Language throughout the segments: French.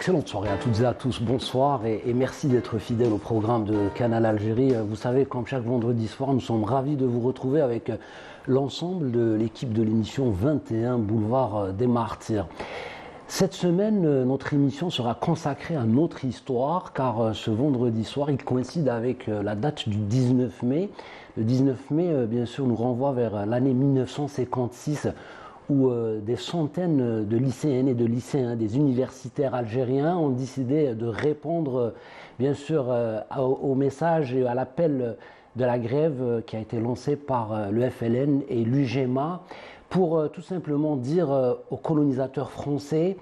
Excellente soirée à toutes et à tous, bonsoir et merci d'être fidèles au programme de Canal Algérie. Vous savez, comme chaque vendredi soir, nous sommes ravis de vous retrouver avec l'ensemble de l'équipe de l'émission 21 Boulevard des Martyrs. Cette semaine, notre émission sera consacrée à notre histoire car ce vendredi soir, il coïncide avec la date du 19 mai. Le 19 mai, bien sûr, nous renvoie vers l'année 1956 où des centaines de lycéennes et de lycéens, des universitaires algériens ont décidé de répondre bien sûr au message et à l'appel de la grève qui a été lancé par le FLN et l'UGMA pour tout simplement dire aux colonisateurs français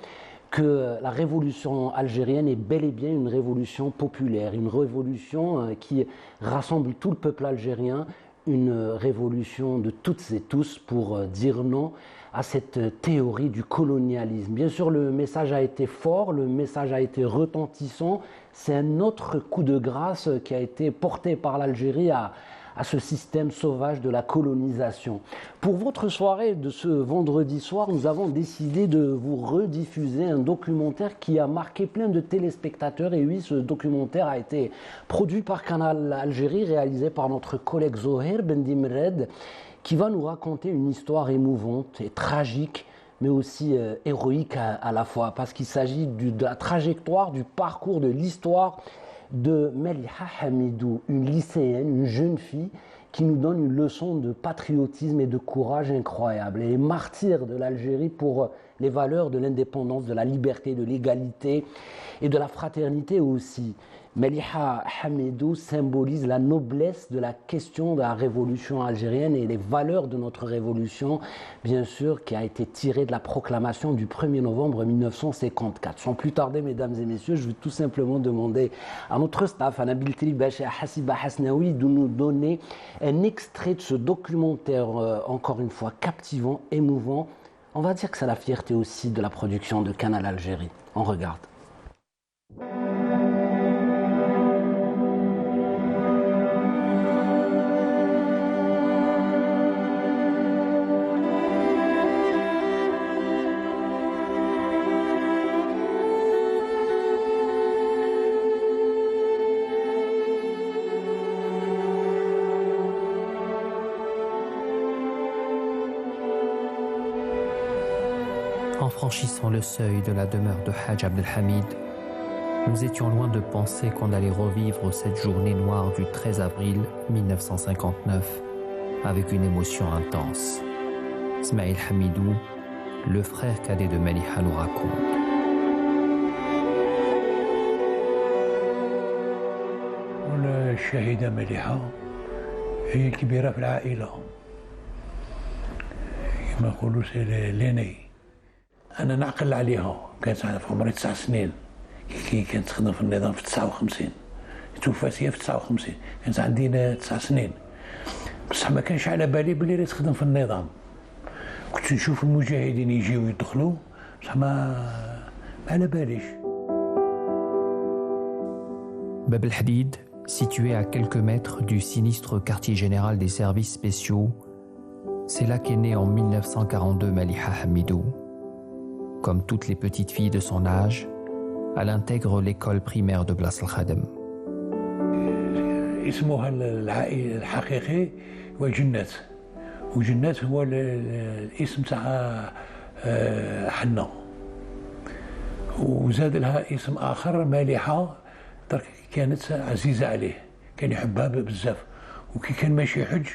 que la révolution algérienne est bel et bien une révolution populaire, une révolution qui rassemble tout le peuple algérien, une révolution de toutes et tous pour dire non à cette théorie du colonialisme. Bien sûr, le message a été fort, le message a été retentissant. C'est un autre coup de grâce qui a été porté par l'Algérie à ce système sauvage de la colonisation. Pour votre soirée de ce vendredi soir, nous avons décidé de vous rediffuser un documentaire qui a marqué plein de téléspectateurs. Et oui, ce documentaire a été produit par Canal Algérie, réalisé par notre collègue Zoher Bendimred, qui va nous raconter une histoire émouvante et tragique, mais aussi héroïque à la fois, parce qu'il s'agit de la trajectoire, du parcours, de l'histoire de Meliha Hamidou, une lycéenne, une jeune fille qui nous donne une leçon de patriotisme et de courage incroyable. Elle est martyre de l'Algérie pour les valeurs de l'indépendance, de la liberté, de l'égalité et de la fraternité aussi. Meliha Hamidou symbolise la noblesse de la question de la révolution algérienne et les valeurs de notre révolution, bien sûr, qui a été tirée de la proclamation du 1er novembre 1954. Sans plus tarder, mesdames et messieurs, je vais tout simplement demander à notre staff, à Nabil Telibache et à Hassiba Hasnaoui, de nous donner un extrait de ce documentaire, encore une fois, captivant, émouvant. On va dire que c'est la fierté aussi de la production de Canal Algérie. On regarde. En franchissant le seuil de la demeure de Hadj Abdelhamid, nous étions loin de penser qu'on allait revivre cette journée noire du 13 avril 1959 avec une émotion intense. Ismail Hamidou, le frère cadet de Meliha, nous raconte. الشهيدة مليحة هي كبيرة في العائلة كما يقولوا ليني. أنا نعقل عليها، كانت في عمري 9 سنين كي كانت تخدم في النظام في 59. توفات هي في 59، كانت عندي 9 سنين، بصح ما كانش على بالي بلي راه تخدم في النظام. كنت نشوف المجاهدين يجيو يدخلوا بصح ما على باليش. Bab el-Hadid, situé à quelques mètres du sinistre quartier général des services spéciaux, c'est là qu'est née en 1942 Meliha Hamidou. Comme toutes les petites filles de son âge, elle intègre l'école primaire de Blas el-Khadem. اسمها الحقيقي هو جنات، وجنات هو الاسم تاع حنا، وزاد لها اسم آخر مالحة، كانت عزيزة عليه، كان يحبها بزاف، وكي كان ماشي يحج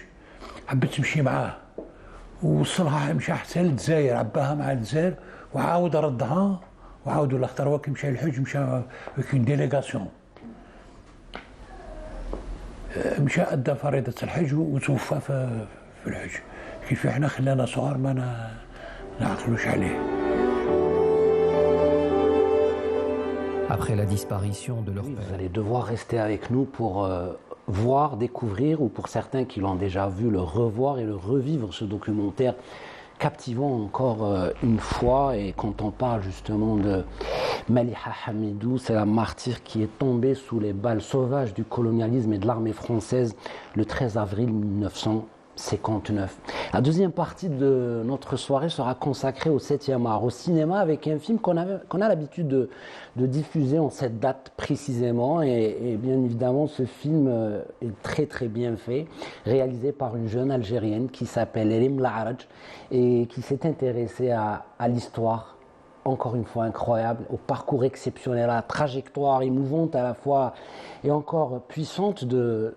حبت تمشي معاه، ووصلها مشى حتى للجزائر، عباها مع الجزائر وعاود ردها وعاود ولا اختار هو كي مشى للحج مشى كاين ديليغاسيون، مشى أدى فريضة الحج وتوفى في الحج. كيف احنا خلانا صغار ما نعقلوش عليه. Après la disparition de leur père. Vous père. allez devoir rester avec nous pour voir, découvrir, ou pour certains qui l'ont déjà vu, le revoir et le revivre, ce documentaire captivant encore une fois. Et quand on parle justement de Meliha Hamidou, c'est la martyre qui est tombée sous les balles sauvages du colonialisme et de l'armée française le 13 avril 1959. 59. La deuxième partie de notre soirée sera consacrée au 7e art, au cinéma, avec un film qu'on a l'habitude de diffuser en cette date précisément. Et bien évidemment, ce film est très très bien fait, réalisé par une jeune Algérienne qui s'appelle Elim Laaraj et qui s'est intéressée à l'histoire, encore une fois incroyable, au parcours exceptionnel, à la trajectoire émouvante à la fois et encore puissante de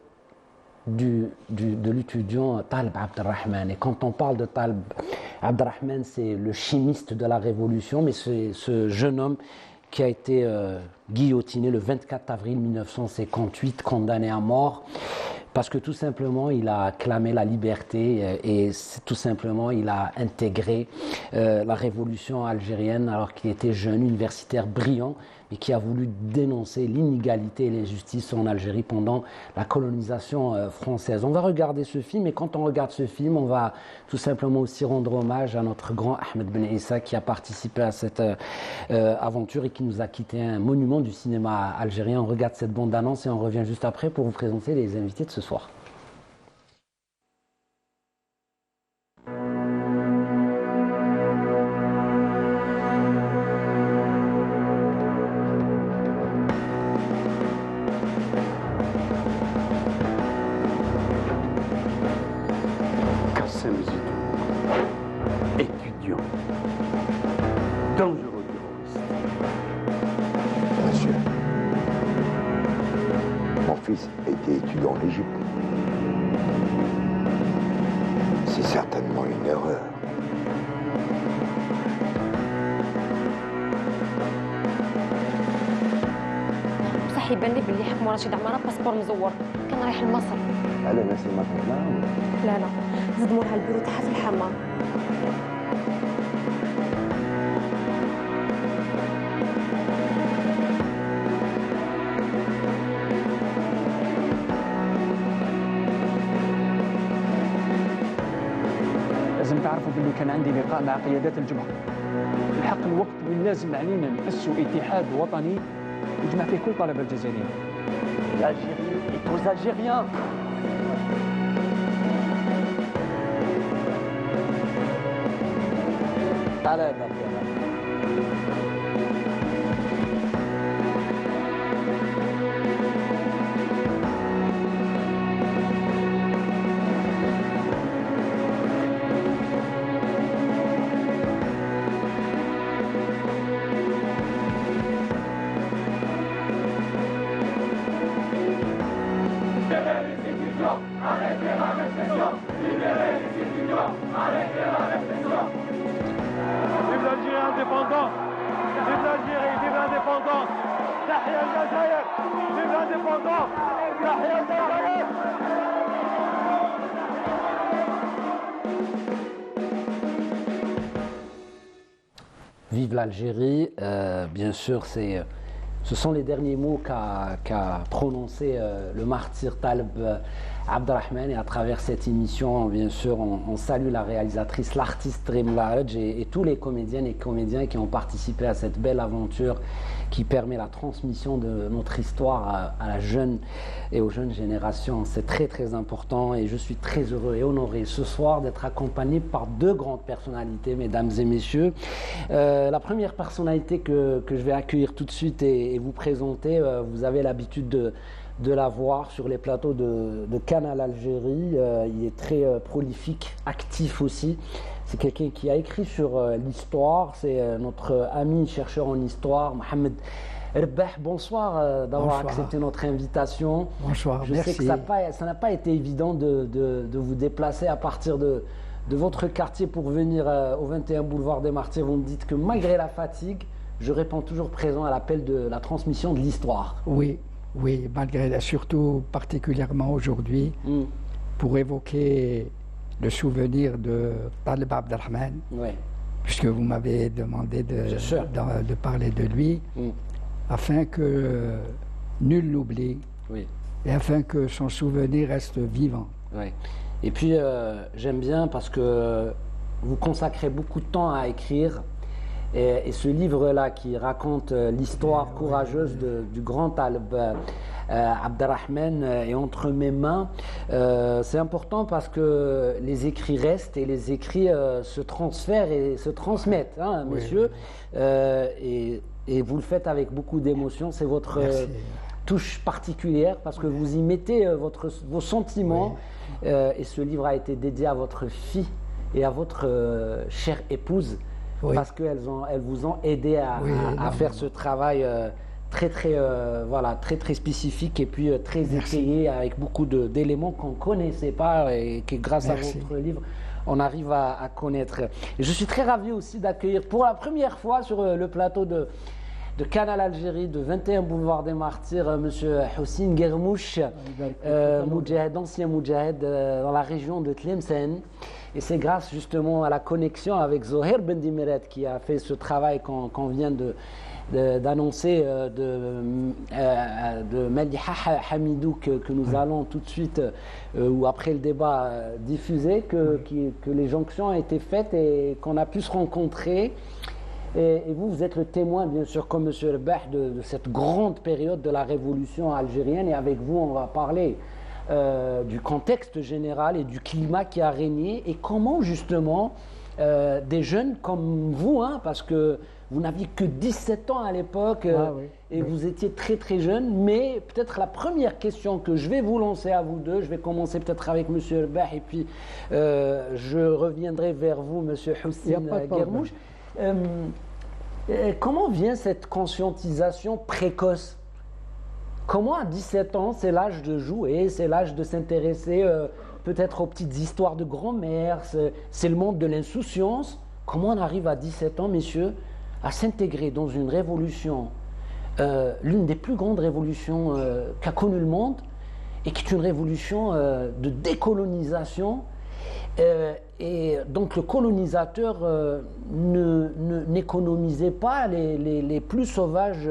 l'étudiant Taleb Abdelrahman. Et quand on parle de Taleb Abdelrahman, c'est le chimiste de la Révolution, mais c'est ce jeune homme qui a été guillotiné le 24 avril 1958, condamné à mort, parce que tout simplement il a clamé la liberté et tout simplement il a intégré la révolution algérienne alors qu'il était jeune, universitaire brillant, et qui a voulu dénoncer l'inégalité et l'injustice en Algérie pendant la colonisation française. On va regarder ce film, et quand on regarde ce film, on va tout simplement aussi rendre hommage à notre grand Ahmed Ben Issa qui a participé à cette aventure et qui nous a quitté, un monument du cinéma algérien. On regarde cette bande-annonce et on revient juste après pour vous présenter les invités de ce soir. Étudiant, dangereux terroriste. Monsieur, mon fils était étudiant en Égypte. C'est certainement une erreur. بصح يبان لي باللي حكموا رشيد عماره باسبور مزور، كان رايح لمصر. على ناس المطلوب. لا صدموا لها البيرو تاعها في الحمام. لازم تعرفوا باللي كان عندي لقاء مع قيادات الجبهة. الحق الوقت وين لازم علينا نأسسوا اتحاد وطني يجمع فيه كل طلبة الجزائريين. L'Algérie est aux Algériens. Taleb Vive l'Algérie indépendante! Vive l'Algérie! Vive l'indépendance! Tahia al-Jazair! Vive l'indépendance! Tahia al-Jazair! Vive l'Algérie, bien sûr, ce sont les derniers mots qu'a prononcé le martyr Taleb Abdelrahman, et à travers cette émission, bien sûr, on salue la réalisatrice, l'artiste Elim Laaraj et tous les comédiennes et comédiens qui ont participé à cette belle aventure qui permet la transmission de notre histoire à la jeune et aux jeunes générations. C'est très très important et je suis très heureux et honoré ce soir d'être accompagné par deux grandes personnalités, mesdames et messieurs. La première personnalité que je vais accueillir tout de suite et vous présenter, vous avez l'habitude de la voir sur les plateaux de Canal Algérie. Il est très prolifique, actif aussi. C'est quelqu'un qui a écrit sur l'histoire. C'est notre ami chercheur en histoire, Mohamed Rebah. Bonsoir d'avoir accepté notre invitation. Bonsoir, Je merci. sais que ça n'a pas été évident de vous déplacer à partir de votre quartier pour venir au 21 boulevard des Martyrs. Vous me dites que malgré la fatigue, je réponds toujours présent à l'appel de la transmission de l'histoire. Oui, surtout particulièrement aujourd'hui, pour évoquer le souvenir de Taleb Abdelrahman, puisque vous m'avez demandé de parler de lui, afin que nul l'oublie, et afin que son souvenir reste vivant. Et puis, j'aime bien parce que vous consacrez beaucoup de temps à écrire. Et ce livre-là qui raconte l'histoire courageuse du grand Taleb Abderrahmane est entre mes mains. C'est important parce que les écrits restent et les écrits se transfèrent et se transmettent, hein, monsieur. Et vous le faites avec beaucoup d'émotion. C'est votre touche particulière parce que vous y mettez vos sentiments. Et ce livre a été dédié à votre fille et à votre chère épouse parce qu'elles vous ont aidé à faire ce travail très spécifique et puis très étayé avec beaucoup d'éléments qu'on ne connaissait pas et que grâce à votre livre on arrive à connaître. Et je suis très ravi aussi d'accueillir pour la première fois sur le plateau de Canal Algérie, de 21 boulevard des Martyrs, M. Houssine Guermouch, ancien Moudjahed dans la région de Tlemcen. Et c'est grâce justement à la connexion avec Zoher Bendimeret qui a fait ce travail qu'on vient d'annoncer de Maliha Hamidou que nous allons tout de suite, ou après le débat, diffuser, que les jonctions ont été faites et qu'on a pu se rencontrer. Et vous êtes le témoin, bien sûr, comme M. Rebah, de cette grande période de la révolution algérienne. Et avec vous, on va parler du contexte général et du climat qui a régné. Et comment, justement, des jeunes comme vous, hein, parce que vous n'aviez que 17 ans à l'époque, et vous étiez très très jeune. Mais peut-être la première question que je vais vous lancer à vous deux, je vais commencer peut-être avec M. Rebah, et puis je reviendrai vers vous, M. Houssine Guermouch. Comment vient cette conscientisation précoce? Comment à 17 ans, c'est l'âge de jouer, c'est l'âge de s'intéresser peut-être aux petites histoires de grand-mère, c'est le monde de l'insouciance. Comment on arrive à 17 ans, messieurs, à s'intégrer dans une révolution, l'une des plus grandes révolutions qu'a connue le monde, et qui est une révolution de décolonisation? Et donc le colonisateur n'économisait pas les plus sauvages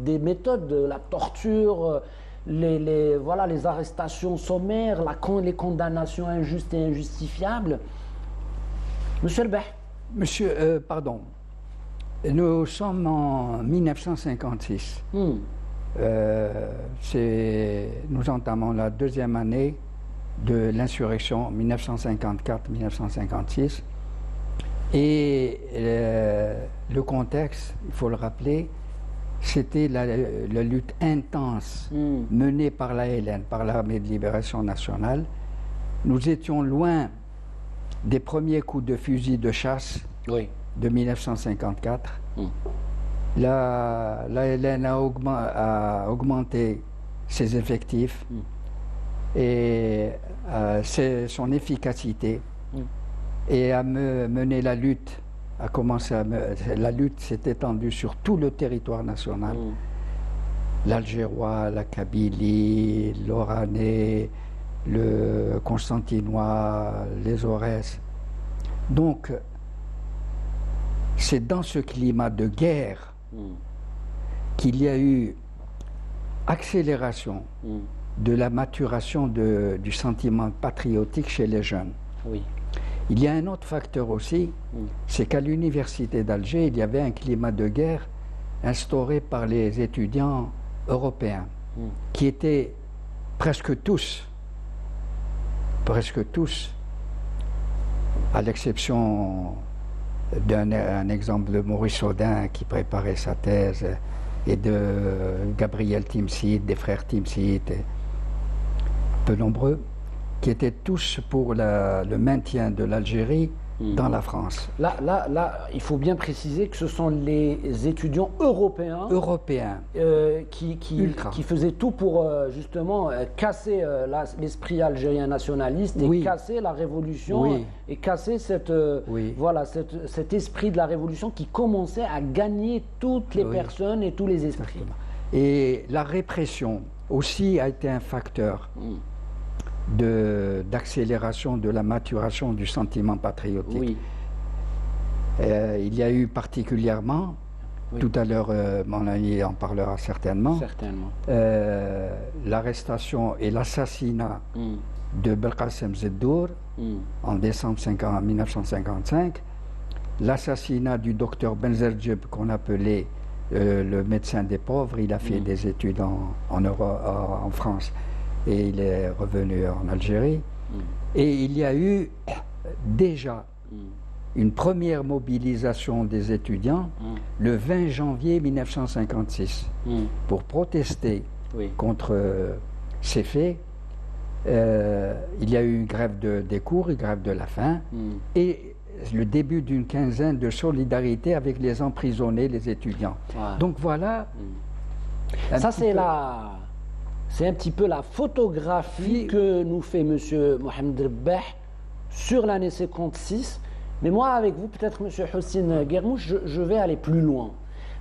des méthodes, la torture, les arrestations sommaires, les condamnations injustes et injustifiables. Monsieur Rebah. Monsieur, pardon, nous sommes en 1956. Nous entamons la deuxième année de l'insurrection 1954-1956. Et le contexte, il faut le rappeler, c'était la lutte intense menée par l'ALN, par l'Armée de Libération Nationale. Nous étions loin des premiers coups de fusil de chasse de 1954. L'ALN a augmenté ses effectifs et son efficacité et a mené la lutte, la lutte s'est étendue sur tout le territoire national, l'Algérois, la Kabylie, l'Oranais, le Constantinois, les Aurès. Donc, c'est dans ce climat de guerre qu'il y a eu accélération de la maturation du sentiment patriotique chez les jeunes. Il y a un autre facteur aussi, c'est qu'à l'université d'Alger, il y avait un climat de guerre instauré par les étudiants européens, qui étaient presque tous, à l'exception d'un exemple de Maurice Audin qui préparait sa thèse, et de Gabriel Timsit, des frères Timsit, peu nombreux, qui étaient tous pour le maintien de l'Algérie dans la France. Là, il faut bien préciser que ce sont les étudiants européens qui faisaient tout pour justement casser l'esprit algérien nationaliste et casser la révolution et casser cet esprit de la révolution qui commençait à gagner toutes les personnes et tous les esprits. Exactement. Et la répression aussi a été un facteur d'accélération de la maturation du sentiment patriotique. Il y a eu particulièrement, tout à l'heure mon ami en parlera certainement, l'arrestation et l'assassinat de Belkacem Zeddour en décembre 1955, l'assassinat du docteur Benzeldjeb qu'on appelait le médecin des pauvres, il a fait des études en France et il est revenu en Algérie. Et il y a eu déjà une première mobilisation des étudiants le 20 janvier 1956 pour protester contre ces faits. Il y a eu une grève des cours, une grève de la faim et le début d'une quinzaine de solidarité avec les emprisonnés, les étudiants. Donc voilà. Ça c'est un petit peu la photographie que nous fait M. Mohamed Rebbah sur l'année 56. Mais moi, avec vous, peut-être, M. Hossein Guermouche, je vais aller plus loin.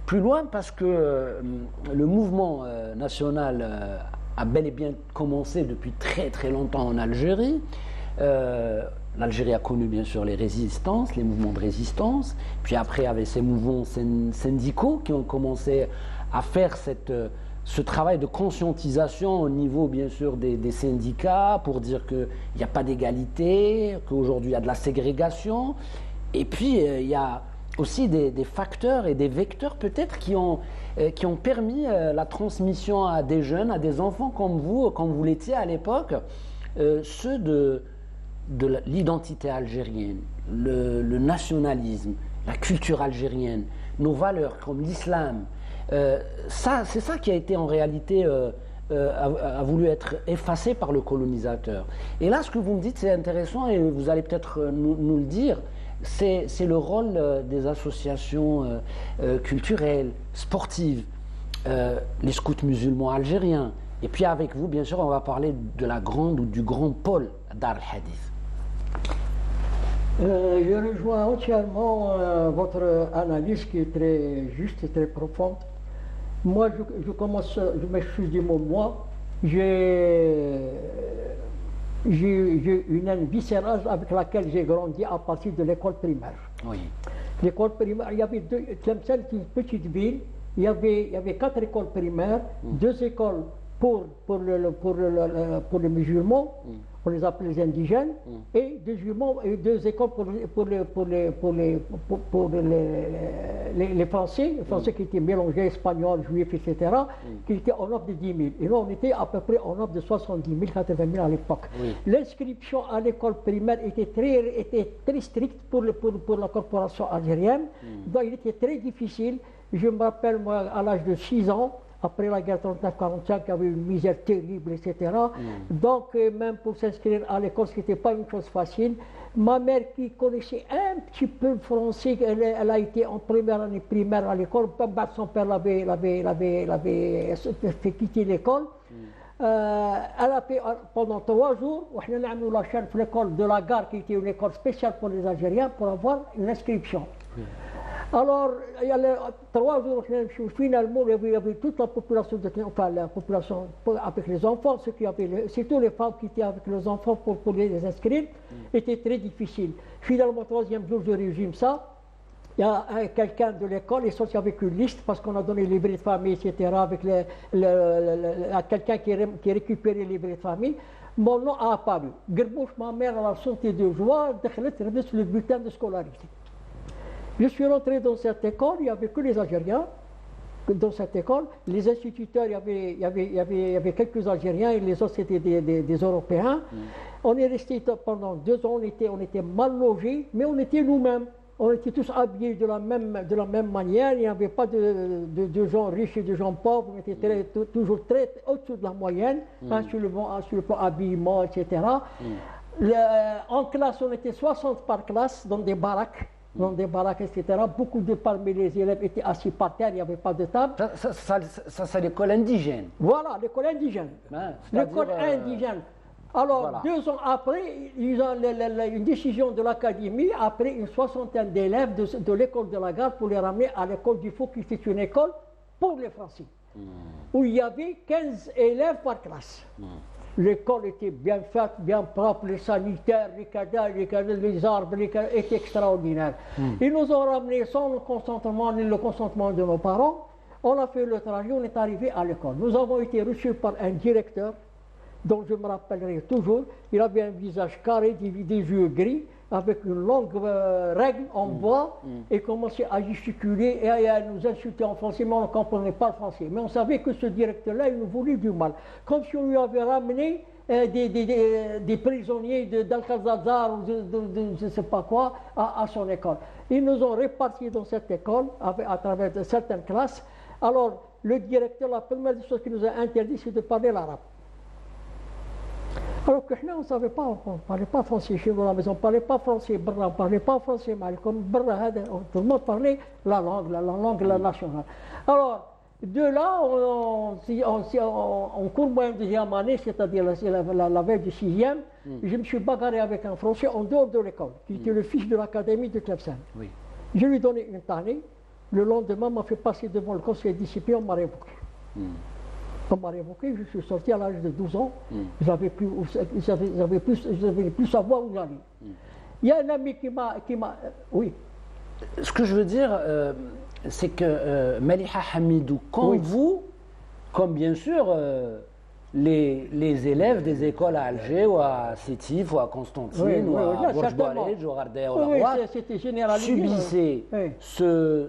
Plus loin parce que le mouvement national a bel et bien commencé depuis très très longtemps en Algérie. L'Algérie a connu bien sûr les résistances, les mouvements de résistance. Puis après, il y avait ces mouvements syndicaux qui ont commencé à faire ce travail de conscientisation au niveau bien sûr des syndicats pour dire qu'il n'y a pas d'égalité, qu'aujourd'hui il y a de la ségrégation. Et puis il y a aussi des facteurs et des vecteurs peut-être qui ont permis la transmission à des jeunes, à des enfants comme vous l'étiez à l'époque, ceux de l'identité algérienne, le nationalisme, la culture algérienne, nos valeurs comme l'islam. C'est ça qui a été en réalité a voulu être effacé par le colonisateur. Et là, ce que vous me dites, c'est intéressant et vous allez peut-être nous le dire. C'est le rôle des associations culturelles, sportives, les scouts musulmans algériens. Et puis avec vous, bien sûr, on va parler de la grande ou du grand pôle Dar al-Hadith. Je rejoins entièrement votre analyse qui est très juste et très profonde. Moi, je m'excuse du mot moi, j'ai une haine viscérale avec laquelle j'ai grandi à partir de l'école primaire. Oui. L'école primaire, il y avait Tlemcen, c'est une petite ville, il y avait 4 écoles primaires, 2 écoles pour les musulmans, on les appelait les indigènes, et 2 écoles pour les Français, qui étaient mélangés, espagnols, juifs, etc., qui étaient en nombre de 10 000. Et là, on était à peu près en nombre de 70 000, 80 000 à l'époque. Oui. L'inscription à l'école primaire était très stricte pour la corporation algérienne, donc il était très difficile. Je me rappelle, moi, à l'âge de 6 ans, après la guerre 39-45, il y avait une misère terrible, etc. Donc, même pour s'inscrire à l'école, ce n'était pas une chose facile. Ma mère, qui connaissait un petit peu le français, elle a été en première année primaire à l'école. Son père l'avait fait quitter l'école. Elle a fait pendant 3 jours, on a mis la chaîne pour l'école de la gare, qui était une école spéciale pour les Algériens, pour avoir une inscription. Alors, il y a 3 jours, finalement, il y avait toute la population, la population avec les enfants, surtout les femmes qui étaient avec les enfants pour les inscrire, était très difficile. Finalement, 3e jour, je résume ça. Il y a quelqu'un de l'école, il est sorti avec une liste, parce qu'on a donné les livrets de famille, etc., avec à quelqu'un qui récupérait les livrets de famille. Mon nom a apparu. Gerbouche, ma mère, elle a sauté de joie, le bulletin de scolarité. Je suis rentré dans cette école, il n'y avait que les Algériens dans cette école. Les instituteurs, il y avait quelques Algériens et les autres c'était des Européens. On est resté pendant 2 ans, on était mal logés, mais on était nous-mêmes. On était tous habillés de la même manière, il n'y avait pas de gens riches et de gens pauvres, on était toujours très au-dessus de la moyenne, sur le plan habillement, etc. En classe, on était 60 par classe dans des baraques. Etc. Beaucoup parmi les élèves étaient assis par terre, il n'y avait pas de table. Ça c'est l'école indigène. Voilà, l'école indigène. L'école indigène. Alors, voilà. 2 ans après, ils ont une décision de l'académie, après une 60aine d'élèves de l'école de la gare, pour les ramener à l'école du Faux, qui était une école pour les Français, où il y avait 15 élèves par classe. L'école était bien faite, bien propre, les sanitaires, les arbres, étaient extraordinaires. Ils nous ont ramenés sans le consentement ni le consentement de nos parents. On a fait le trajet, on est arrivé à l'école. Nous avons été reçus par un directeur, dont je me rappellerai toujours. Il avait un visage carré, des yeux gris, avec une longue règle en bois et commençait à gesticuler et à nous insulter en français, mais on ne comprenait pas le français. Mais on savait que ce directeur-là, il nous voulait du mal. Comme si on lui avait ramené des prisonniers d'Alcazar ou de je ne sais pas quoi à son école. Ils nous ont répartis dans cette école à travers certaines classes. Alors, le directeur, la première chose qu'il nous a interdit, c'est de parler l'arabe. Alors que nous, on ne savait pas, on ne parlait pas français chez nous à la maison, on ne parlait pas français, on ne parlait pas français, mais comme tout le monde parlait la langue nationale. Alors, de là, en cours moyen de deuxième année, c'est-à-dire la veille du sixième, je me suis bagarré avec un Français en dehors de l'école, qui était le fils de l'académie de Tlemcen. Oui. Je lui ai donné une tannée. Le lendemain, on m'a fait passer devant le conseil de discipline, on m'a révoqué. On m'a révoqué, je suis sorti à l'âge de 12 ans. Je n'avais plus savoir où j'allais. Il y a un ami qui m'a... Oui. Ce que je veux dire, c'est que Maliha Hamidou, comme vous, comme bien sûr les élèves des écoles à Alger ou à Sétif ou à Constantine ou à Bourg-Balej ou à Ardea ou à Rouen, subissaient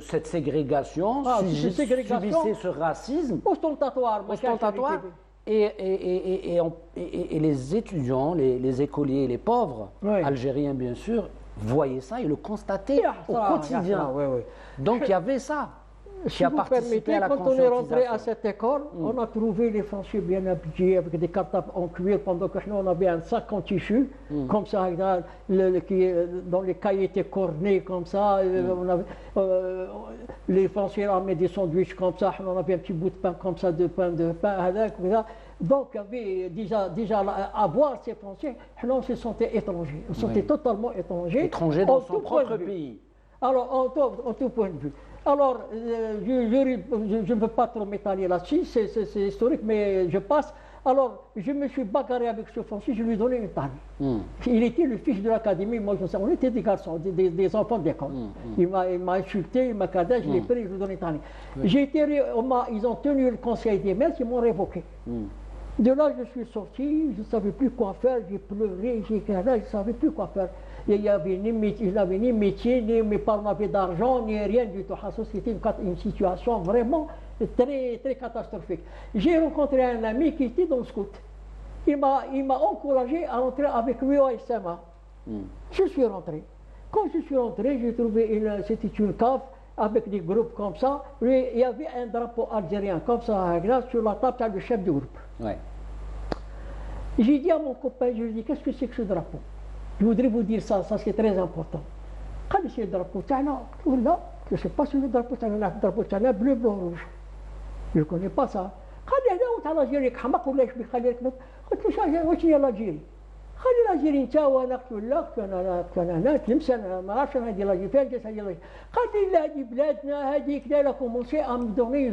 cette ségrégation, subissaient ce racisme ostentatoire. Et les étudiants, les écoliers, les pauvres, algériens bien sûr, voyaient ça et le constataient au quotidien. Donc il y avait ça. Si vous permettez, quand on est rentré à cette école, on a trouvé les Français bien habillés avec des cartables en cuir, pendant que nous on avait un sac en tissu, comme ça, dont les cahiers étaient cornés comme ça. Les Français avaient des sandwichs comme ça, on avait un petit bout de pain comme ça, de pain comme ça. Donc, il y avait déjà à voir ces Français, on se sentait étrangers. On se sentait totalement étrangers. Étrangers dans son propre pays. Alors, en tout point de vue. Alors, je ne veux pas trop m'étaler là-dessus, c'est historique, mais je passe. Alors, je me suis bagarré avec ce Français, je lui ai donné une tannée. Il était le fils de l'académie, moi je sais, on était des garçons, des enfants d'école. Il m'a insulté, il m'a cadré, je l'ai pris, je lui ai donné une tannée. Ils ont tenu le conseil des maîtres, ils m'ont révoqué. De là, je suis sorti, je ne savais plus quoi faire, j'ai pleuré, je ne savais plus quoi faire. Il n'avait ni métier, ni mes parents n'avaient d'argent, ni rien du tout. C'était une situation vraiment très, très catastrophique. J'ai rencontré un ami qui était dans le scout. Il m'a encouragé à rentrer avec lui au SMA. Je suis rentré. Quand je suis rentré, j'ai trouvé c'était une cave avec des groupes comme ça. Il y avait un drapeau algérien comme ça, sur la table du chef du groupe. J'ai dit à mon copain, je lui ai dit, qu'est-ce que c'est que ce drapeau? Je voudrais vous dire ça c'est très important. Quand c'est le drapeau tchana, je ne sais pas si le drapeau tchana, bleu, blanc, rouge. Je ne connais pas ça. Quand il y a l'Algérie, je suis l'Algérie. خلي الألجيري انت وانا قلت لك انا تلمسان ما عرفتش انا ديال الألجيري فين جات هذه الألجيري قال لي لا هذه بلادنا هذيك دايره كومونسي ا me donner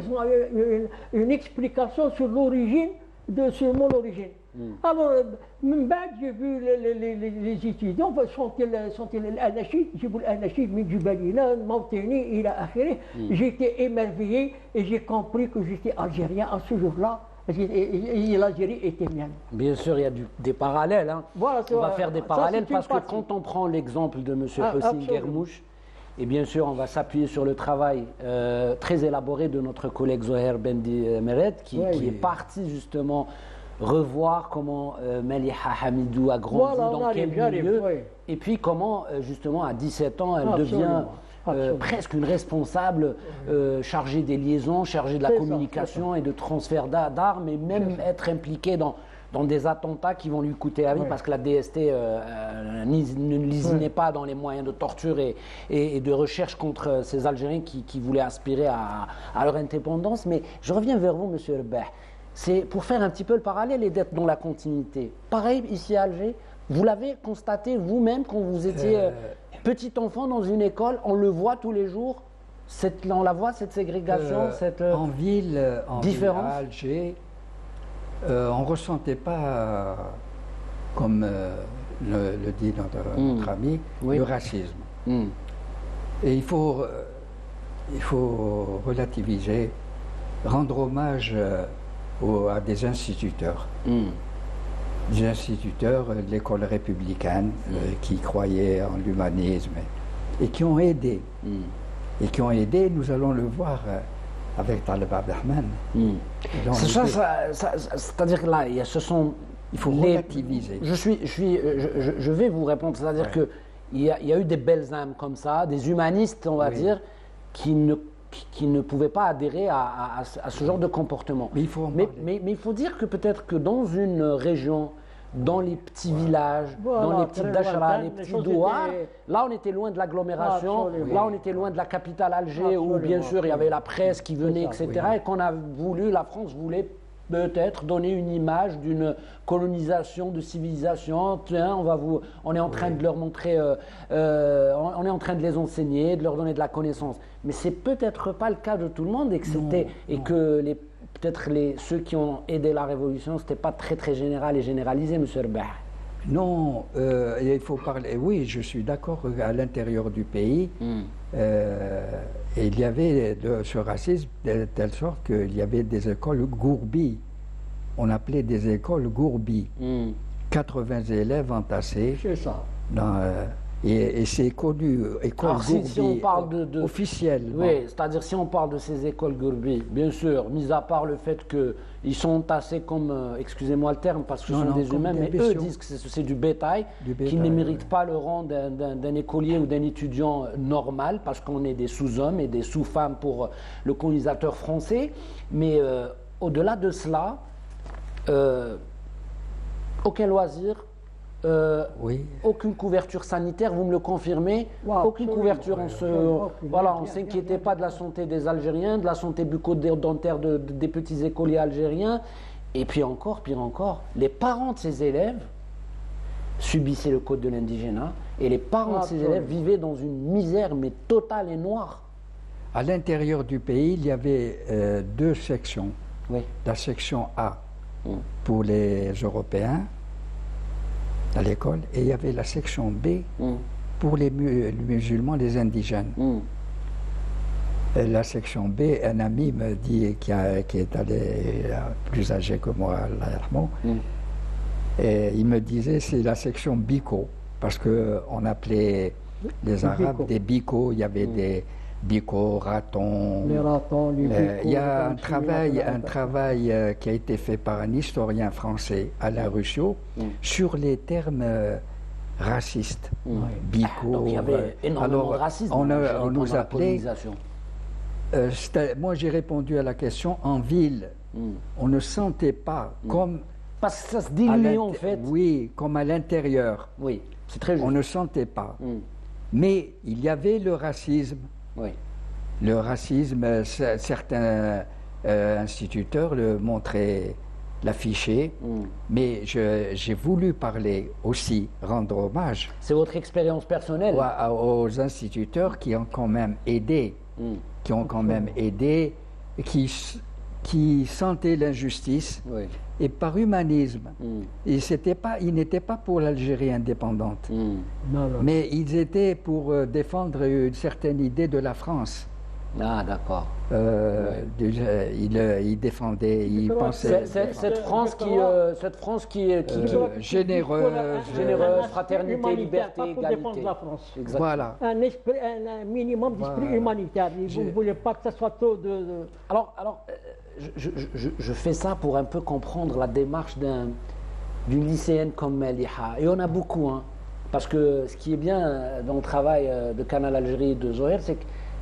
une explication sur l'origine sur mon origine. Alors من بعد j'ai vu les étudiants chanter الأناشيد يجيبوا الأناشيد من جبالنا موطني إلى آخره. J'étais émerveillé et j'ai compris que j'étais algérien à ce jour-là. Et l'Algérie était mienne. Bien sûr, il y a des parallèles. Hein. Voilà, on va faire des parallèles parce que quand on prend l'exemple de M. Hossein Guermouch, et bien sûr, on va s'appuyer sur le travail très élaboré de notre collègue Zoher Bendi Meret, qui est parti justement revoir comment Maliha Hamidou a grandi, dans quel milieu, et puis comment justement à 17 ans, elle devient presque une responsable chargée des liaisons, chargée de la communication et de transfert d'armes, et même être impliquée dans des attentats qui vont lui coûter la vie parce que la DST ne lésinait pas dans les moyens de torture et de recherche contre ces Algériens qui voulaient aspirer à leur indépendance. Mais je reviens vers vous, Monsieur Rebeh. C'est pour faire un petit peu le parallèle et d'être dans la continuité. Pareil, ici à Alger, vous l'avez constaté vous-même quand vous étiez petit enfant dans une école, on le voit tous les jours, on la voit, cette ségrégation, cette en ville, différence. À Alger, on ne ressentait pas, comme le dit notre ami, le racisme. Et il faut relativiser, rendre hommage à des instituteurs. Des instituteurs de l'école républicaine qui croyaient en l'humanisme et qui ont aidé. Et qui ont aidé, nous allons le voir avec Talib Abdelrahman. C'est-à-dire que là, il faut relativiser. Je vais vous répondre, c'est-à-dire qu'il y a eu des belles âmes comme ça, des humanistes, on va dire, qui ne pouvaient pas adhérer à ce genre de comportement. Mais il faut dire que peut-être que dans une région, dans les petits villages, dans les petites dachras, les petits douars, là on était loin de l'agglomération, là on était loin de la capitale Alger, où bien sûr il y avait la presse qui venait, etc. Et qu'on a voulu, la France voulait peut-être donner une image d'une colonisation, de civilisation. Tiens, on est en train de leur montrer, on est en train de les enseigner, de leur donner de la connaissance. Mais c'est peut-être pas le cas de tout le monde, et que peut-être ceux qui ont aidé la révolution, c'était pas très très général et généralisé, M. Rbah. Non, il faut parler. Oui, je suis d'accord. À l'intérieur du pays, il y avait ce racisme de telle sorte qu'il y avait des écoles gourbies. On appelait des écoles gourbies. 80 élèves entassés. C'est ça. Et c'est connu, école gourbies si on parle officielle. Oui, c'est-à-dire si on parle de ces écoles gourbies, bien sûr, mis à part le fait qu'ils sont entassés comme, excusez-moi le terme, parce que ce sont des humains, mais eux disent que c'est du bétail, qui ne mérite pas le rang d'un écolier ou d'un étudiant normal, parce qu'on est des sous-hommes et des sous-femmes pour le colonisateur français. Mais au-delà de cela, aucun loisir. Aucune couverture sanitaire, vous me le confirmez, aucune couverture, on ne s'inquiétait pas de la santé des Algériens, de la santé bucco-dentaire des petits écoliers algériens, et puis encore, pire encore, les parents de ces élèves subissaient le code de l'indigénat, et les parents de ces élèves vivaient dans une misère mais totale et noire. À l'intérieur du pays, il y avait deux sections. La section A pour les Européens à l'école, et il y avait la section B pour les musulmans, les indigènes. La section B, un ami me dit, qui est allé plus âgé que moi, et il me disait c'est la section Biko, parce qu'on appelait les Arabes des Biko, il y avait des Biko, ratons. Les ratons, les bicos, il y a un travail qui a été fait par un historien français, Alain Rusciot, sur les termes racistes. Biko. Donc il y avait énormément de racisme. On nous appelait. Moi j'ai répondu à la question en ville. On ne sentait pas comme. Parce que ça se diluait en fait. Oui, comme à l'intérieur. Oui, c'est très juste. On ne sentait pas. Mais il y avait le racisme. Le racisme, certains instituteurs le montraient, l'affichaient, mais j'ai voulu parler aussi, rendre hommage. C'est votre expérience personnelle. Aux instituteurs qui ont quand même aidé, qui sentaient l'injustice, et par humanisme. Et ils n'étaient pas pour l'Algérie indépendante, mais ils étaient pour défendre une certaine idée de la France. Ah, d'accord. Ils défendaient, ils pensaient... Cette France qui généreuse, fraternité, liberté, égalité. De la France. Voilà. Un minimum d'esprit humanitaire. Vous ne voulez pas que ça soit trop de... Alors je fais ça pour un peu comprendre la démarche d'une lycéenne comme Maliha. Et on a beaucoup, parce que ce qui est bien dans le travail de Canal Algérie de Zoher,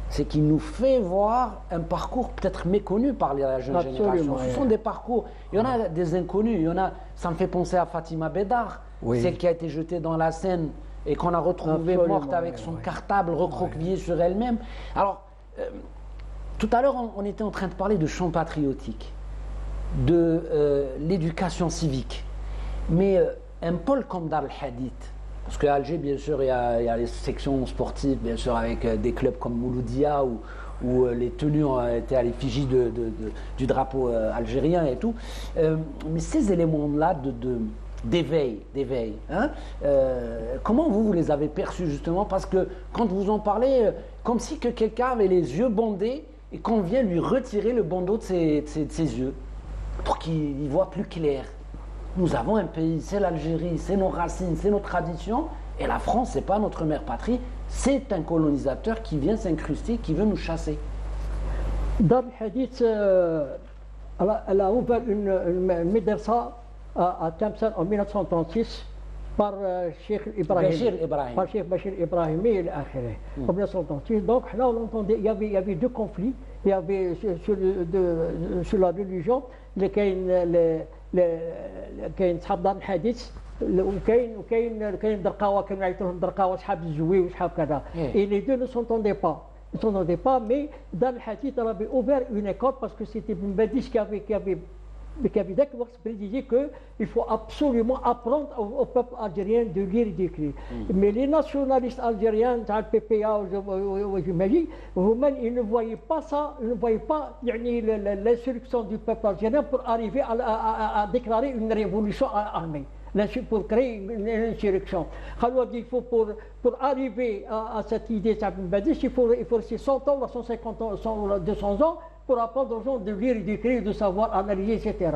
c'est qu'il nous fait voir un parcours peut-être méconnu par la jeune génération. Ce sont des parcours, il y en a des inconnus, ça me fait penser à Fatima Bédar, celle qui a été jetée dans la Seine et qu'on a retrouvée morte avec son cartable recroquevillé sur elle-même. Alors, tout à l'heure, on était en train de parler de chant patriotique, de l'éducation civique. Mais un pôle comme Dar el-Hadith, parce qu'à Alger, bien sûr, il y a les sections sportives, bien sûr, avec des clubs comme Mouloudia, où les tenues étaient à l'effigie du drapeau algérien et tout. Mais ces éléments-là d'éveil, comment vous les avez perçus justement? Parce que quand vous en parlez, comme si que quelqu'un avait les yeux bandés et qu'on vient lui retirer le bandeau de ses yeux pour qu'il y voit plus clair. Nous avons un pays, c'est l'Algérie, c'est nos racines, c'est nos traditions, et la France, c'est pas notre mère patrie, c'est un colonisateur qui vient s'incruster, qui veut nous chasser. Dar al-Hadith, elle a ouvert une médersa à Tlemcen en 1936 par Cheikh Ibrahim. Par Cheikh Bachir Ibrahimi et l'Akhiré. En 1936. Donc là, on entendait, il y avait deux conflits. Il y avait sur la religion, كاين صحاب دار الحديث وكاين درقاوه كانوا يعيطوا لهم درقاوه صحاب الزوي وصحاب كذا. Et les deux ne s'entendaient pas. Ils ne s'entendaient pas, mais dans le hadith, elle avait ouvert une école parce que c'était une bêtise qui avait prédisé qu'il faut absolument apprendre au peuple algérien de lire et d'écrire. Mais les nationalistes algériens, le PPA ou ils ne voyaient pas ça, ils ne voyaient pas l'insurrection du peuple algérien pour arriver à déclarer une révolution armée. Pour créer une insurrection. Il faut pour arriver à cette idée, il faut rester 100 ans, 150 ans, 200 ans pour apprendre aux gens de lire et d'écrire, de savoir analyser, etc.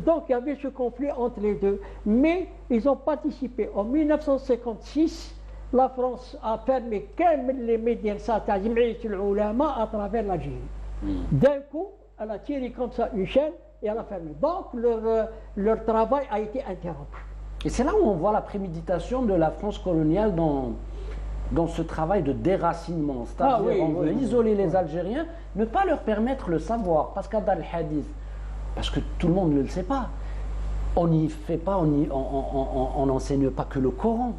Donc il y avait ce conflit entre les deux. Mais ils ont participé. En 1956, la France a fermé les médias à travers l'Algérie. D'un coup, elle a tiré comme ça une chaîne et elle a fermé. Donc leur travail a été interrompu. Et c'est là où on voit la préméditation de la France coloniale dans ce travail de déracinement. C'est-à-dire on veut isoler les Algériens, ne pas leur permettre le savoir. Parce qu'à Dar al-Hadith, parce que tout le monde ne le sait pas, on n'y fait pas, on n'enseigne pas que le Coran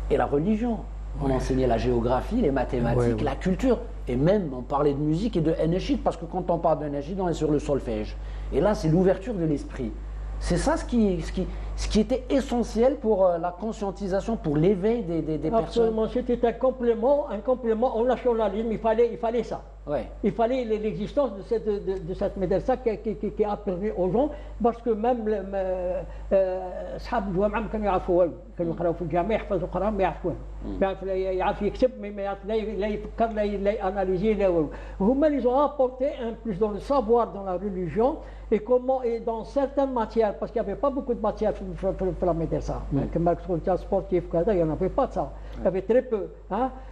et la religion. On enseignait la géographie, les mathématiques, la culture. Et même on parlait de musique et de Enechid, parce que quand on parle de Enechid, on est sur le solfège. Et là, c'est l'ouverture de l'esprit. C'est ça ce qui était essentiel pour la conscientisation, pour l'éveil des personnes. Absolument, c'était un complément au nationalisme, il fallait ça. Ouais. Il fallait l'existence de cette médersa qui a permis aux gens, parce que même صحاب الجوامع ما كانوا يعرفوا والو، كانوا يقراو في الجامع يحفظوا القرآن ما يعرفوا والو، يعرف يكتب لا يفكر لا ياناليزي لا والو. هما ils ont apporté un plus dans le savoir, dans la religion et dans certaines matières, parce qu'il n'y avait pas beaucoup de matières pour la médersa. Comme le sportif, il n'y en avait pas de ça. Il y avait très peu.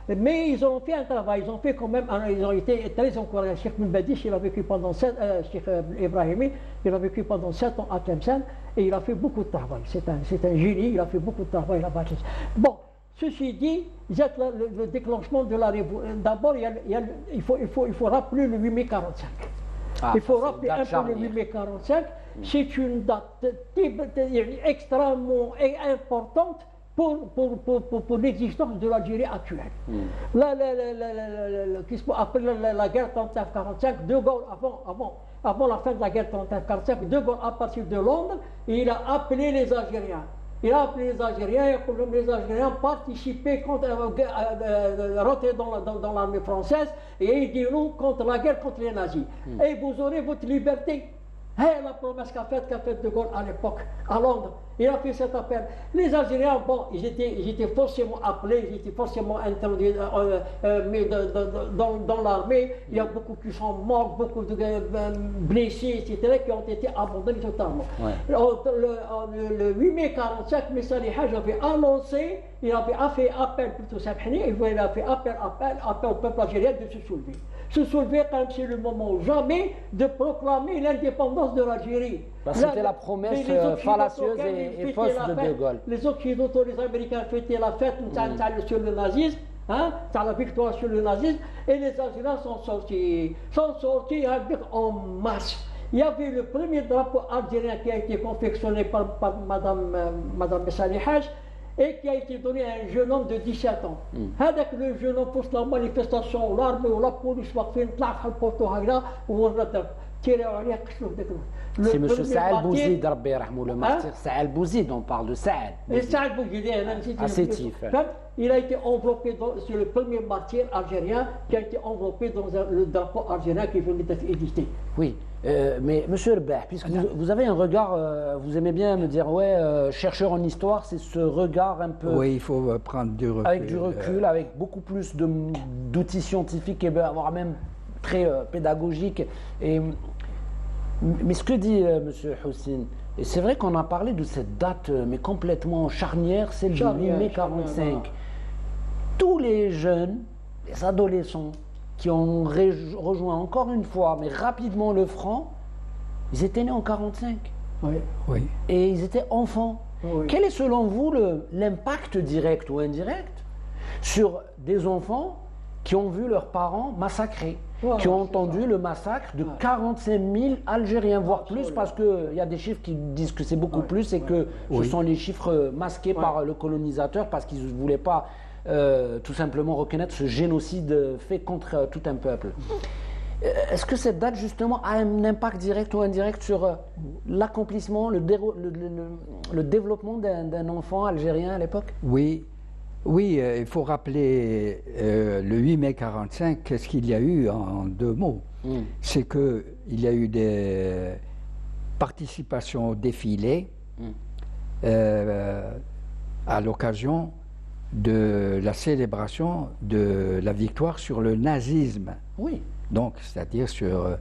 Mais ils ont fait un travail, ils ont fait quand même, ils ont été très encouragés. Cheikh Mbadish, il a vécu pendant Cheikh Ibrahimi, il a vécu pendant 7 ans à Tlemcen et il a fait beaucoup de travail. C'est un génie, il a fait beaucoup de travail là-bas. Bon, ceci dit, le déclenchement de la révolution. D'abord, il faut rappeler le 8 mai 1945. Il faut rappeler un peu le 8 mai 1945. C'est une date extrêmement importante pour l'existence de l'Algérie actuelle. Après la guerre 39-45, De Gaulle, avant la fin de la guerre 39-45, De Gaulle, à partir de Londres, il a appelé les Algériens. Il a appelé les Algériens, les Algériens participaient rentrer dans l'armée française et ils diront contre la guerre contre les nazis. Et vous aurez votre liberté. C'est la promesse qu'a fait De Gaulle à l'époque, à Londres. Il a fait cet appel. Les Algériens, bon, ils étaient forcément appelés, ils étaient forcément introduits dans l'armée. Il y a beaucoup qui sont morts, beaucoup de blessés, etc., qui ont été abandonnés totalement. Ouais. Le 8 mai 1945, Messali Haj avait annoncé, il avait fait appel, plutôt Sabhani, il a fait appel au peuple algérien de se soulever. Se soulever quand c'est le moment jamais de proclamer l'indépendance de l'Algérie. C'était la promesse fallacieuse et fausse de Gaulle. Les Occidentaux, les Américains fêtaient la fête sur le nazisme, la victoire sur le nazisme, et les Algériens sont sortis en masse. Il y avait le premier drapeau algérien qui a été confectionné par Madame Messali Haj, et qui a été donné à un jeune homme de 17 ans. Avec le jeune homme pour la manifestation, l'armée ou la police, c'est M. Saad Bouzid, le martyr Saad Bouzid, on parle de Saad. Saad Bouzid, il a été enveloppé sur le premier martyr algérien qui a été enveloppé dans le drapeau algérien qui venait d'être édité. Oui. Mais Monsieur Rbah, puisque vous avez un regard, vous aimez bien me dire, chercheur en histoire, c'est ce regard un peu... Oui, il faut prendre du recul. Avec du recul, avec beaucoup plus d'outils scientifiques et voire même très pédagogiques. Et Mais ce que dit M. Houssine, et c'est vrai qu'on a parlé de cette date, mais complètement charnière, celle du 8 mai 45. Tous les jeunes, les adolescents, qui ont rejoint encore une fois, mais rapidement le front, ils étaient nés en 45. Oui. Oui. Et ils étaient enfants. Oui. Quel est selon vous l'impact direct ou indirect sur des enfants qui ont vu leurs parents massacrés, qui ont entendu le massacre de 45 000 Algériens, voire plus, parce qu'il y a des chiffres qui disent que c'est beaucoup plus et que ce sont les chiffres masqués par le colonisateur parce qu'ils ne voulaient pas tout simplement reconnaître ce génocide fait contre tout un peuple. Est-ce que cette date, justement, a un impact direct ou indirect sur l'accomplissement, le développement d'un enfant algérien à l'époque? Oui, oui, il faut rappeler le 8 mai 45, qu'est-ce qu'il y a eu en deux mots? C'est qu'il y a eu des participations au défilé à l'occasion de la célébration de la victoire sur le nazisme. Oui. Donc, c'est-à-dire sur...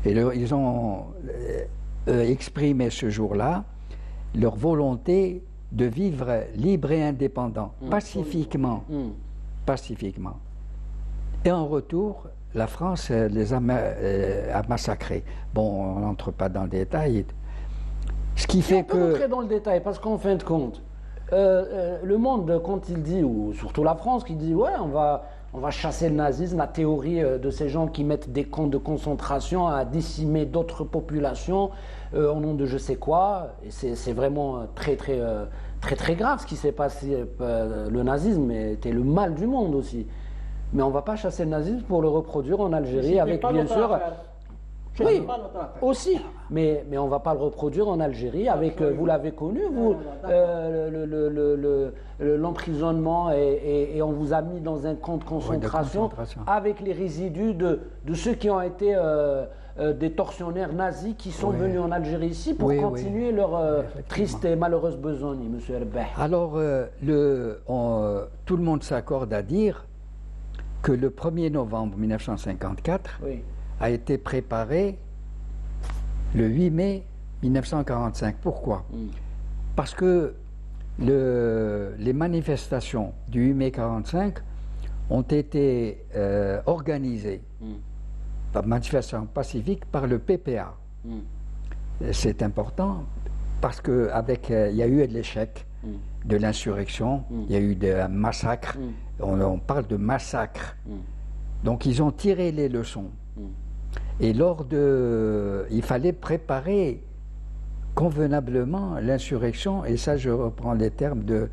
ils ont exprimé ce jour-là leur volonté de vivre libre et indépendant, pacifiquement. Pacifiquement. Et en retour, la France les a massacrés. Bon, on n'entre pas dans le détail. Ce qui fait que... On peut rentrer dans le détail, parce qu'en fin de compte, le monde, quand il dit, ou surtout la France, qui dit, ouais, on va chasser le nazisme, la théorie de ces gens qui mettent des camps de concentration à décimer d'autres populations au nom de je sais quoi. Et c'est vraiment très grave ce qui s'est passé. Le nazisme était le mal du monde aussi. Mais on ne va pas chasser le nazisme pour le reproduire en Algérie avec bien sûr... Oui, aussi, mais on ne va pas le reproduire en Algérie avec, vous l'avez connu, vous, l'emprisonnement et on vous a mis dans un camp de concentration avec les résidus de ceux qui ont été des tortionnaires nazis qui sont venus en Algérie ici pour continuer leur triste et malheureuse besogne, M. Herbeh. Alors, tout le monde s'accorde à dire que le 1er novembre 1954, a été préparé le 8 mai 1945. Pourquoi? Parce que les manifestations du 8 mai 1945 ont été organisées par manifestations pacifiques par le PPA. C'est important parce qu'il y a eu l'échec de l'insurrection, il y a eu des massacres, on parle de massacres. Donc ils ont tiré les leçons. Et il fallait préparer convenablement l'insurrection, et ça je reprends les termes de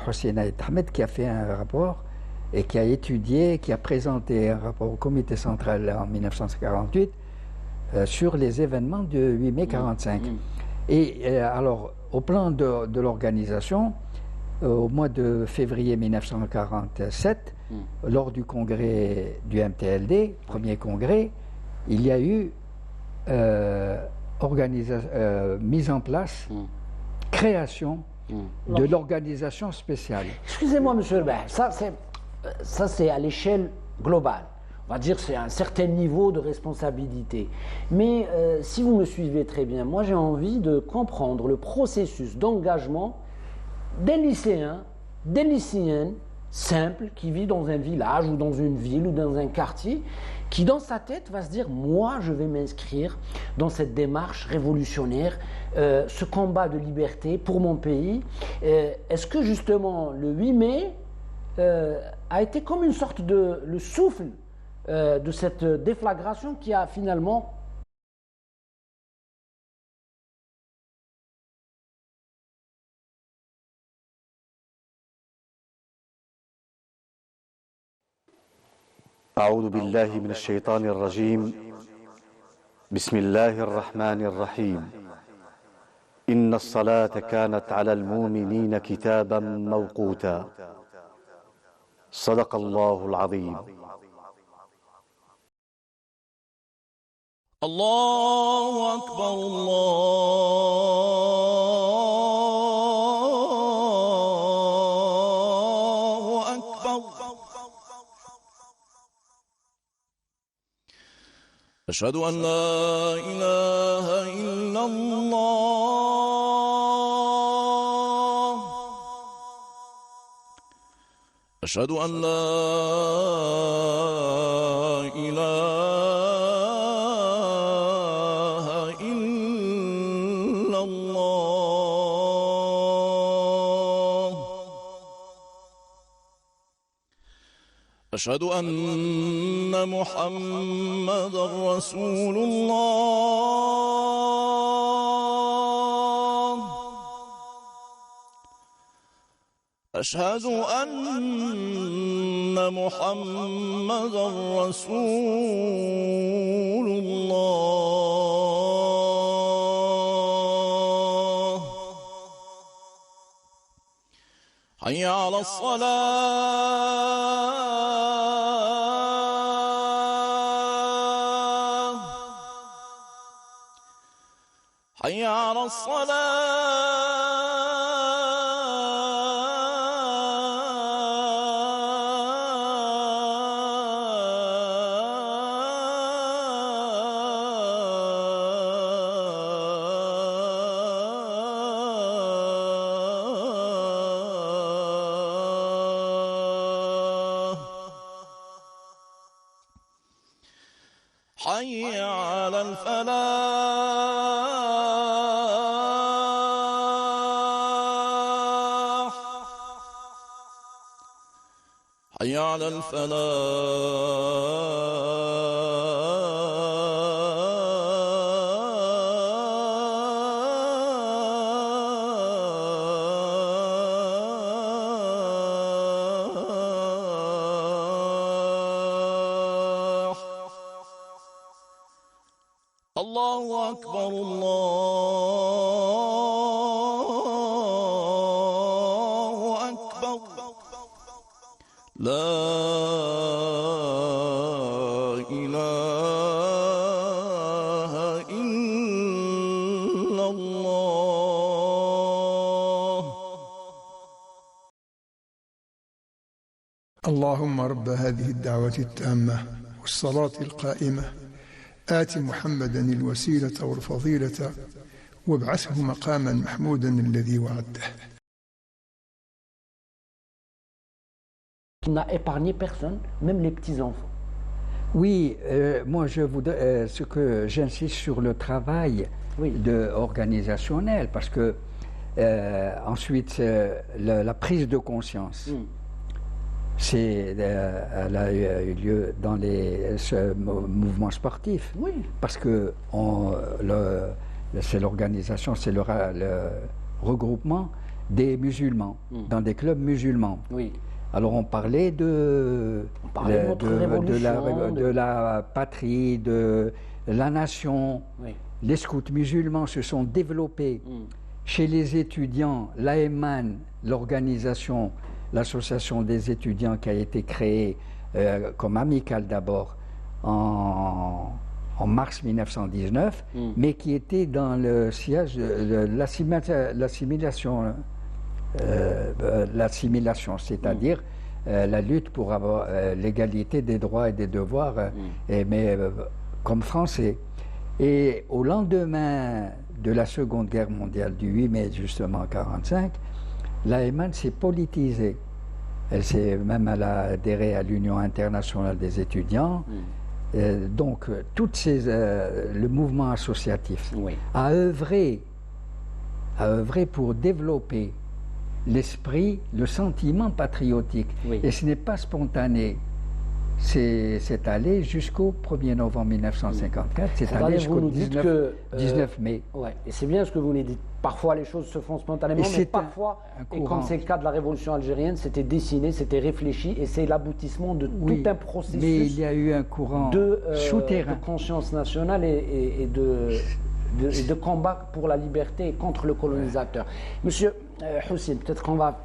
Hossein Aït Ahmed qui a fait un rapport et qui a étudié, qui a présenté un rapport au comité central en 1948 sur les événements du 8 mai 1945. Et alors, au plan de l'organisation, au mois de février 1947, lors du congrès du MTLD, premier congrès, il y a eu mise en place, création de l'organisation spéciale. Excusez-moi, monsieur Herbeh, ça c'est à l'échelle globale. On va dire que c'est un certain niveau de responsabilité. Mais si vous me suivez très bien, moi j'ai envie de comprendre le processus d'engagement des lycéens, des lycéennes simples qui vivent dans un village ou dans une ville ou dans un quartier, qui dans sa tête va se dire, moi je vais m'inscrire dans cette démarche révolutionnaire, ce combat de liberté pour mon pays. Est-ce que justement le 8 mai a été comme une sorte de le souffle de cette déflagration qui a finalement أعوذ بالله من الشيطان الرجيم بسم الله الرحمن الرحيم إن الصلاة كانت على المؤمنين كتابا موقوتا صدق الله العظيم الله أكبر الله أكبر أشهد أن لا إله إلا الله أشهد أن لا إله إلا الله أشهد أن محمدًا رسول الله أشهد أن محمدًا رسول الله حي على الصلاة حي على الصلاة حي على الفلاح حي على الفلاح الله أكبر الله أكبر لا إله إلا الله اللهم رب هذه الدعوة التامة والصلاة القائمة آت محمدا الوسيلة والفضيلة وابعثه مقاما محمودا الذي وعدته. Qui n'a épargné personne, même les petits-enfants. Oui, moi je voudrais, ce que j'insiste sur le travail organisationnel, parce que ensuite la prise de conscience. Elle a eu lieu dans ce mouvement sportif. Oui. Parce que c'est l'organisation, c'est le regroupement des musulmans, dans des clubs musulmans. Oui. Alors on parlait de la patrie, de la nation. Oui. Les scouts musulmans se sont développés. Chez les étudiants, l'AEMAN, l'organisation, l'association des étudiants qui a été créée comme amicale d'abord en mars 1919, mais qui était dans le sillage de l'assimilation, c'est-à-dire la lutte pour avoir l'égalité des droits et des devoirs, mais comme Français. Et au lendemain de la Seconde Guerre mondiale, du 8 mai justement 1945, l'AEMAN s'est politisée. Elle s'est même adhérée à l'Union internationale des étudiants. Donc, le mouvement associatif a œuvré pour développer l'esprit, le sentiment patriotique. Et ce n'est pas spontané. C'est allé jusqu'au 1er novembre 1954, c'est allé jusqu'au 19 mai. Ouais. Et c'est bien ce que vous nous dites. Parfois les choses se font spontanément, mais parfois, et comme c'est le cas de la révolution algérienne, c'était dessiné, c'était réfléchi, et c'est l'aboutissement de tout un processus. Mais il y a eu un courant souterrain de conscience nationale et de combat pour la liberté et contre le colonisateur. Monsieur Houssine, peut-être qu'on va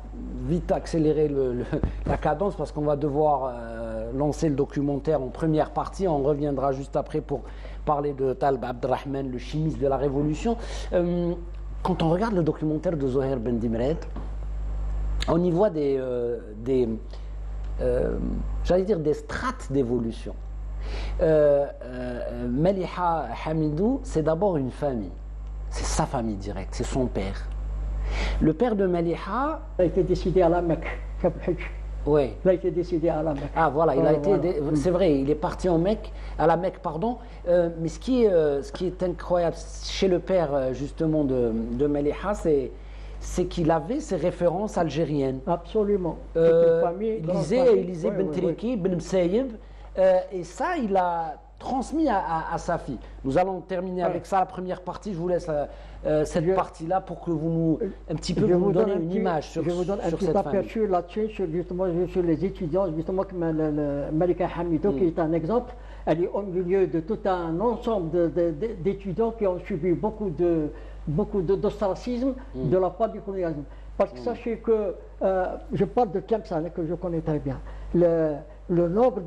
vite accélérer la cadence parce qu'on va devoir lancer le documentaire en première partie. On reviendra juste après pour parler de Talb Abdelrahman, le chimiste de la Révolution. Quand on regarde le documentaire de Zoher Ben Dimred, on y voit j'allais dire des strates d'évolution. Maliha Hamidou, c'est d'abord une famille. C'est sa famille directe, c'est son père. Le père de Maliha a été décidé à la Mecque. Oui. Il a été décidé à la Mecque. Ah voilà, c'est vrai, il est parti à la Mecque, pardon. Mais ce qui est incroyable chez le père justement de Maliha, c'est qu'il avait ses références algériennes. Absolument. Il lisait Ben Triki, Ben Msaïb, et ça, il a transmis à sa fille. Nous allons terminer avec ça, la première partie. Je vous laisse cette partie-là pour que vous nous, un petit peu, vous donner une image sur cette famille. Je vous donne un petit aperçu là-dessus, sur les étudiants, justement, comme Malika Hamidou, qui est un exemple. Elle est au milieu de tout un ensemble d'étudiants qui ont subi beaucoup d'ostracisme de la part du colonialisme. Parce que sachez que, je parle de Tlemcen, que je connais très bien, le nombre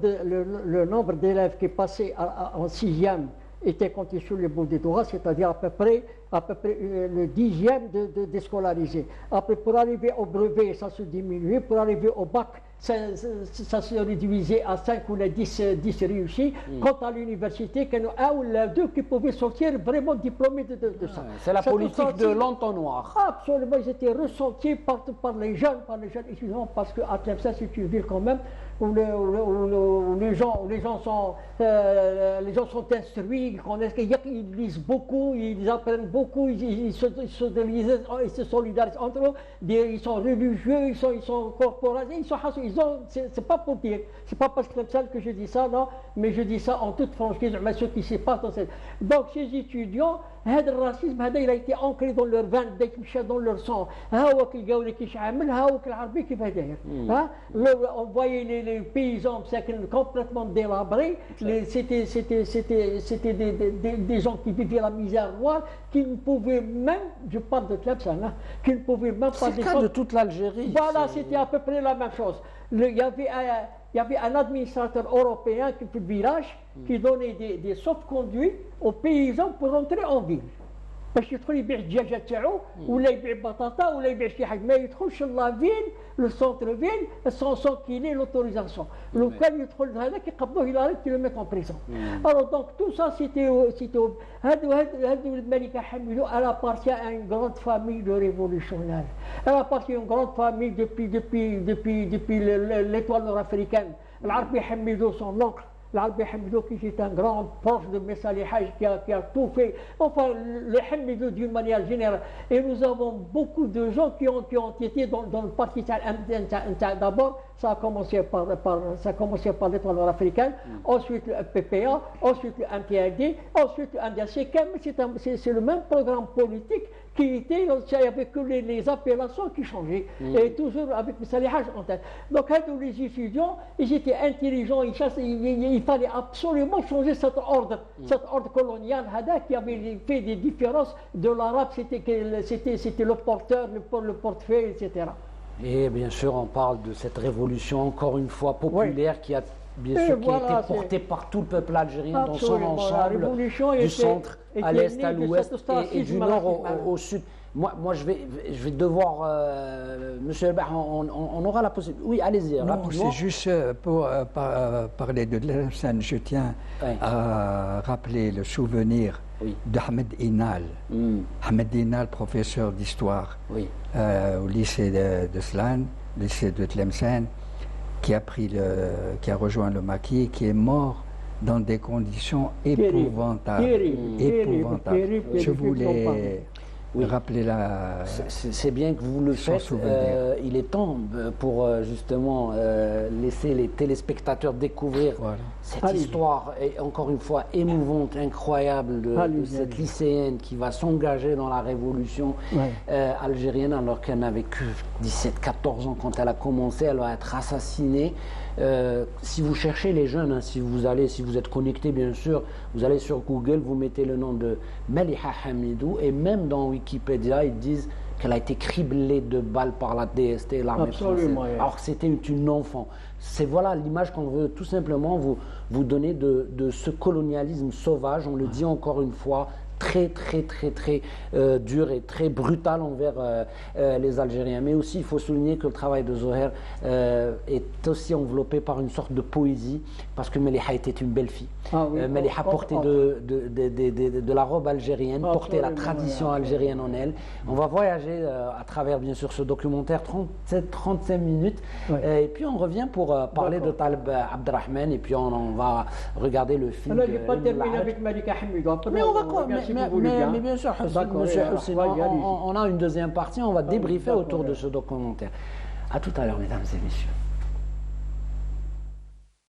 d'élèves qui passaient en 6e était compté sur les bouts des doigts, c'est-à-dire à peu près le 10e déscolarisé. Après, pour arriver au brevet, ça se diminuait. Pour arriver au bac, ça se réduisait à 5 ou 10 réussis. Quant à l'université, il y en a un ou deux qui pouvaient sortir vraiment diplômés de ça. C'est la politique de l'entonnoir. Absolument, ils étaient ressentis par les jeunes étudiants, parce qu'à Tlemcen, c'est une ville quand même où les gens sont instruits, ils connaissent, ils lisent beaucoup, ils apprennent beaucoup, ils se solidarisent entre eux, ils sont religieux, ils sont corporatisés, c'est pas pour dire, c'est pas parce que que je dis ça, non, mais je dis ça en toute franchise, mais ce qui se passe dans cette... Donc ces étudiants, le racisme, il a été ancré dans leur veine, dans leur sang. On voyait les paysans complètement délabrés, c'était des gens qui vivaient la misère noire, qui ne pouvaient même, je parle de Tlemcen, qui ne pouvaient même pas... C'est le cas de toute l'Algérie. Voilà, c'était à peu près la même chose. Il y avait un administrateur européen du village qui donnait des sauf-conduits aux paysans pour entrer en ville. باش يدخل يبيع الدجاجه تاعو ولا يبيع بطاطا ولا يبيع شي حاجه ما يدخلش لا فيل لو سونتر فيل سون كيلي لوتوريزاسيون لو كان يدخل هذاك يقبضوه الى 1 كيلومتر اون بريزون الوغ دونك تو سا سيتي هادو الملكه حميدو elle appartient à une grande famille de révolutionnaires, elle appartient à une grande famille depuis l'étoile nord-africaine. العربي حميدو son oncle, l'Albi Hamidou qui est un grand proche de Messali Haj qui a tout fait, enfin le Hamidou d'une manière générale. Et nous avons beaucoup de gens qui ont été dans le parti d'abord, ça a commencé par l'étoile nord-africaine, ensuite le PPA, ensuite le MPLD, ensuite le MDC, c'est le même programme politique qui était, il n'y avait que les appellations qui changeaient, et toujours avec Messali Haj en tête. Donc les étudiants, ils étaient intelligents, il fallait absolument changer cet ordre colonial qui avait fait des différences de l'arabe, c'était le porteur, le portefeuille, etc. Et bien sûr, on parle de cette révolution, encore une fois, populaire, qui a bien sûr été portée par tout le peuple algérien dans son ensemble, du centre à l'est, à l'ouest et du nord au sud. Moi, je vais devoir, Monsieur Elbah, on aura la possibilité. Oui, allez-y, rapidement. C'est juste pour parler de Tlemcen, je tiens à rappeler le souvenir d'Ahmed Inal. Ahmed Inal, professeur d'histoire au lycée de Slan, lycée de Tlemcen, qui a rejoint le maquis, qui est mort dans des conditions épouvantables. Je voulais rappeler la... C'est bien que vous le faites. Il est temps pour justement laisser les téléspectateurs découvrir cette histoire, et encore une fois émouvante, incroyable, de cette lycéenne qui va s'engager dans la révolution algérienne alors qu'elle n'avait que 17-14 ans quand elle a commencé. Elle va être assassinée. Si vous cherchez les jeunes, si vous êtes connecté bien sûr, vous allez sur Google, vous mettez le nom de Maliha Hamidou, et même dans Wikipédia ils disent qu'elle a été criblée de balles par la DST, l'armée française, alors que c'était une enfant. C'est voilà l'image qu'on veut tout simplement vous donner de ce colonialisme sauvage, on le dit encore une fois, très dur et très brutal envers les Algériens. Mais aussi, il faut souligner que le travail de Zoher est aussi enveloppé par une sorte de poésie, parce que Meliha était une belle fille. Meliha portait de la robe algérienne, portait la tradition algérienne en elle. On va voyager à travers, bien sûr, ce documentaire, 37-35 minutes. Et puis on revient pour parler de Taleb Abdelrahman, et puis on va regarder le film. Je n'ai pas terminé avec Malika Hamidou. Mais on va mais bien sûr, on a une deuxième partie, on va débriefer autour de ce documentaire. À tout à l'heure, mesdames et messieurs.